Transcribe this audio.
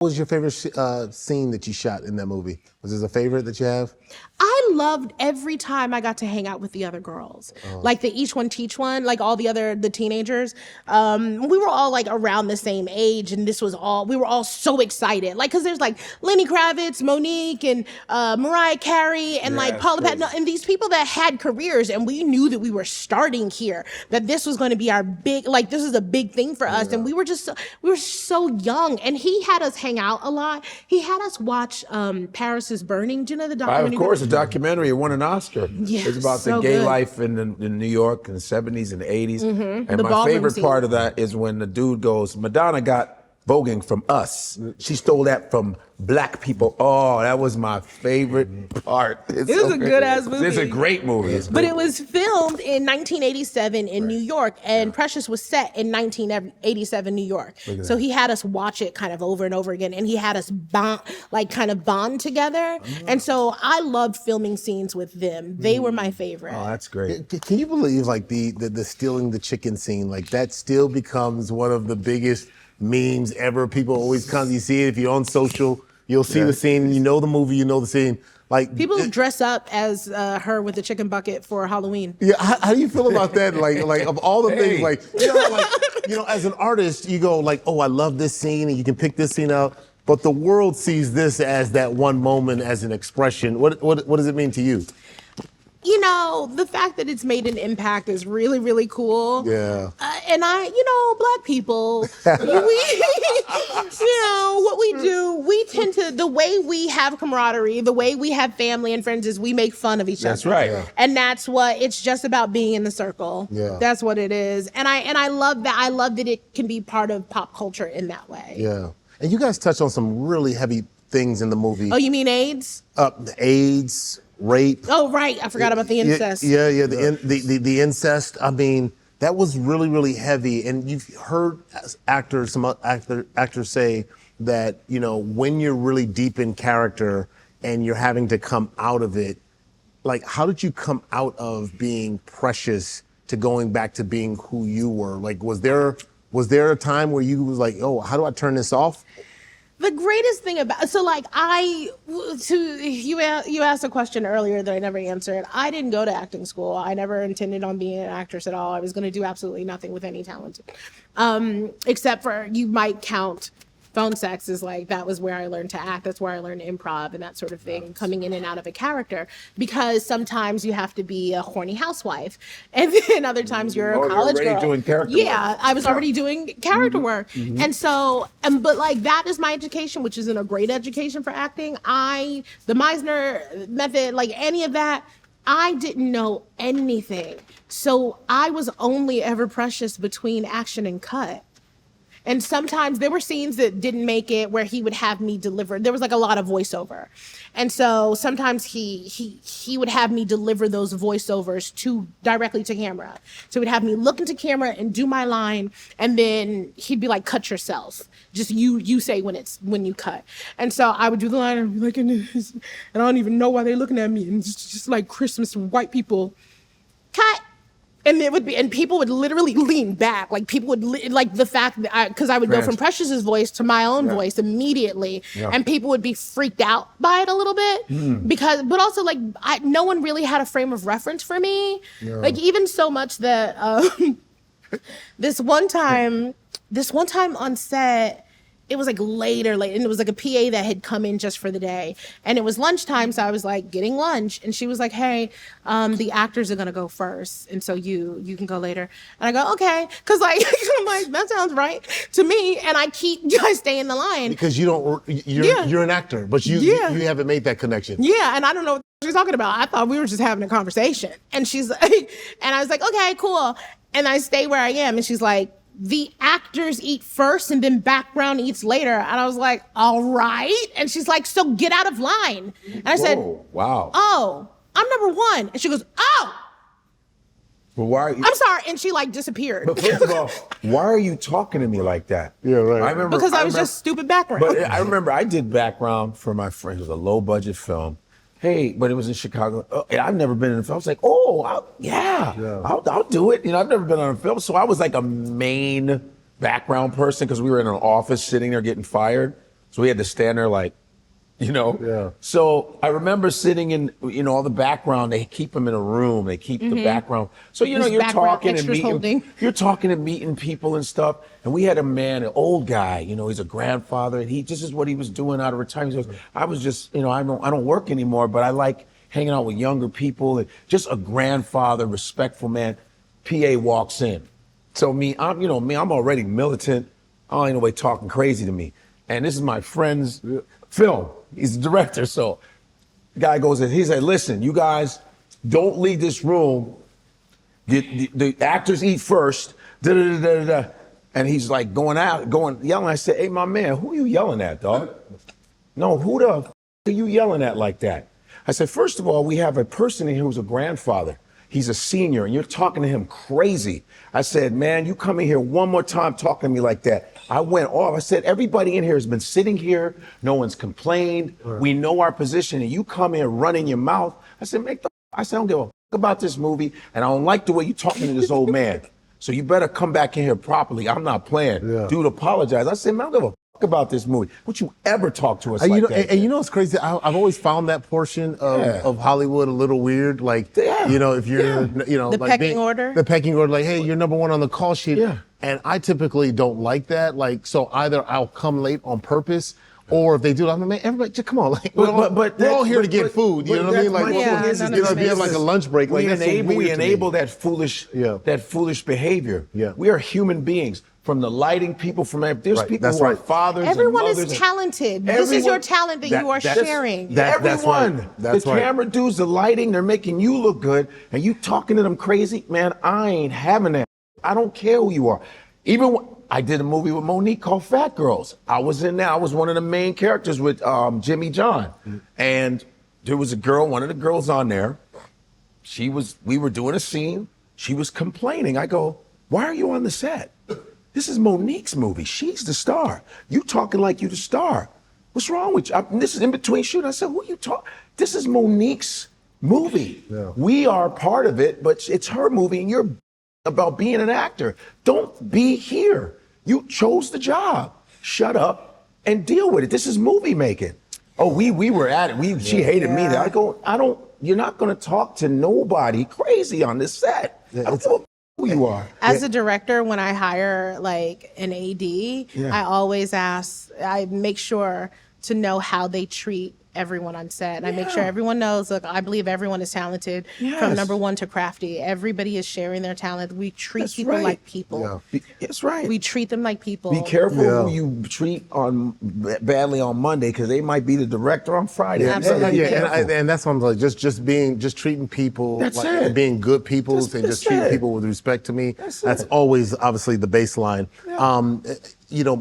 What was your favorite scene that you shot in that movie? Was there a favorite that you have? I loved every time I got to hang out with the other girls, like the each one teach one, like all the teenagers. We were all like around the same age, and we were all so excited. Like, cause there's like Lenny Kravitz, Monique, and Mariah Carey, and like Paula Patton, and these people that had careers, and we knew that we were starting here, that this was going to be our big, like this is a big thing for us, and we were so young, and he had us hang out a lot. He had us watch Paris is Burning. Do you know the documentary? Of course, a documentary. It won an Oscar. Yeah, it's about so the gay good. life in New York in the 70s and the 80s. And The my ballroom favorite scene. part of that is when the dude goes, Madonna got voguing from us. She stole that from black people. Oh, that was my favorite part. It was a good-ass movie. It's a great movie. But it was filmed in 1987 in New York, and Precious was set in 1987 New York. So he had us watch it kind of over and over again, and he had us bond together. And so I loved filming scenes with them. They were my favorite. Oh, that's great. Can you believe like the stealing the chicken scene? Like that still becomes one of the biggest memes ever. People always come, you see it if you're on social, you'll see the scene, you know the movie, you know the scene. Like People dress up as her with a chicken bucket for Halloween. Yeah, how do you feel about that? Like of all the things, like as an artist, you go like, oh, I love this scene, and you can pick this scene out. But the world sees this as that one moment as an expression. What does it mean to you? You know, the fact that it's made an impact is really, really cool. Yeah. And Black people, what we do, we tend to, the way we have camaraderie, the way we have family and friends is we make fun of each other. That's right. Yeah. And that's what, it's just about being in the circle. Yeah. That's what it is. And I love that. I love that it can be part of pop culture in that way. Yeah. And you guys touch on some really heavy things in the movie. Oh, you mean AIDS? AIDS, rape. Oh, right. I forgot about the incest. Yeah. The incest. I mean, that was really, really heavy. And you've heard some actors say that, when you're really deep in character and you're having to come out of it, like, how did you come out of being Precious to going back to being who you were? Like, was there a time where you was like, oh, how do I turn this off? The greatest thing about, you asked a question earlier that I never answered. I didn't go to acting school. I never intended on being an actress at all. I was going to do absolutely nothing with any talent, except for, you might count phone sex as like, that was where I learned to act. That's where I learned improv and that sort of thing, coming in and out of a character. Because sometimes you have to be a horny housewife, and then other times you're a college you're already girl. doing character Yeah, work. I was already doing character work. And so, but like that is my education, which isn't a great education for acting. The Meisner method, like any of that, I didn't know anything. So I was only ever Precious between action and cut. And sometimes there were scenes that didn't make it where he would have me deliver. There was like a lot of voiceover. And so sometimes he would have me deliver those voiceovers directly to camera. So he'd have me look into camera and do my line, and then he'd be like, cut yourself. Just you say when you cut. And so I would do the line and be like, and I don't even know why they're looking at me. And it's just like Christmas white people. Cut. And people would literally lean back. Like people would, like the fact that because I would go from Precious's voice to my own voice immediately. Yeah. And people would be freaked out by it a little bit but also like, no one really had a frame of reference for me. Yeah. Like even so much that this one time on set, it was like late, and it was like a PA that had come in just for the day, and it was lunchtime. So I was like getting lunch, and she was like, "Hey, the actors are gonna go first, and so you can go later." And I go, "Okay," because like I'm like, that sounds right to me, and I stay in the line Because you're an actor, but you haven't made that connection. Yeah, and I don't know what she's talking about. I thought we were just having a conversation, and she's like, and I was like, "Okay, cool," and I stay where I am, and she's like, the actors eat first and then background eats later. And I was like, all right. And she's like, so get out of line. And I said, wow. Oh, I'm number one. And she goes, oh. Well, why are you? I'm sorry. And she like disappeared. But first of all, why are you talking to me like that? Yeah, right. Because I was just stupid background. But I remember I did background for my friend. It was a low budget film. Hey, but it was in Chicago. And I've never been in a film. I was like, I'll do it. I've never been on a film. So I was like a main background person because we were in an office sitting there getting fired. So we had to stand there like, you know? Yeah. So I remember sitting in, you know, all the background, they keep them in a room, they keep the background. So, you know, This you're background talking and extras meeting, holding. you're talking and meeting people and stuff. And we had a man, an old guy, you know, he's a grandfather, and this is what he was doing out of retirement. He goes, I was just, you know, I don't work anymore, but I like hanging out with younger people, and just a grandfather, respectful man. PA walks in. So I'm already militant. I don't ain't nobody talking crazy to me. And this is my friend's film. He's the director. So the guy goes in, he said, listen, you guys don't leave this room. The actors eat first. Da, da, da, da, da. And he's like yelling. I said, hey, my man, who are you yelling at, dog? No, who the f are you yelling at like that? I said, first of all, we have a person in here who's a grandfather. He's a senior, and you're talking to him crazy. I said, man, you come in here one more time talking to me like that. I went off. I said, everybody in here has been sitting here. No one's complained. Right. We know our position, and you come in running your mouth. I said, I don't give a f about this movie, and I don't like the way you're talking to this old man. So you better come back in here properly. I'm not playing. Yeah. Dude, apologize. I said, man, I don't give a f about this movie. Would you ever talk to us like that? And you know what's crazy? I've always found that portion of Hollywood a little weird. Like, you know, if you're, you know, the like pecking order. The pecking order, like, hey, you're number one on the call sheet. Yeah. And I typically don't like that. Like, so either I'll come late on purpose, or if they do, I'm like, man, everybody, just come on. Like, we're all here to get food. You know what I mean? Like, you know, if you have like a lunch break, like, we enable that foolish behavior. Yeah. We are human beings. From the lighting people, there's people who are fathers. Everyone and mothers is talented. This is your talent that you are sharing. Everyone. That's the camera dudes, the lighting, they're making you look good, and you talking to them crazy. Man, I ain't having that. I don't care who you are. Even when I did a movie with Monique called Fat Girls. I was in there. I was one of the main characters with Jimmy John. And there was a girl, one of the girls on there. We were doing a scene. She was complaining. I go, why are you on the set? This is Monique's movie. She's the star. You talking like you the star. What's wrong with you? This is in between shooting. I said, who are you talking? This is Monique's movie. Yeah. We are part of it, but it's her movie, and you're about being an actor. Don't be here. You chose the job. Shut up and deal with it. This is movie making. Oh, we were at it. She hated me. I go, you're not going to talk to nobody crazy on this set. I don't know who you are. As a director, when I hire like an AD, I always I make sure to know how they treat everyone on set. And I make sure everyone knows, look, I believe everyone is talented from number one to crafty. Everybody is sharing their talent. We treat people like people. Yeah. That's right. We treat them like people. Be careful who you treat badly on Monday, because they might be the director on Friday. And that's what I'm like, just treating people, like, being good people, and just treating people with respect to me. That's always obviously the baseline. You know,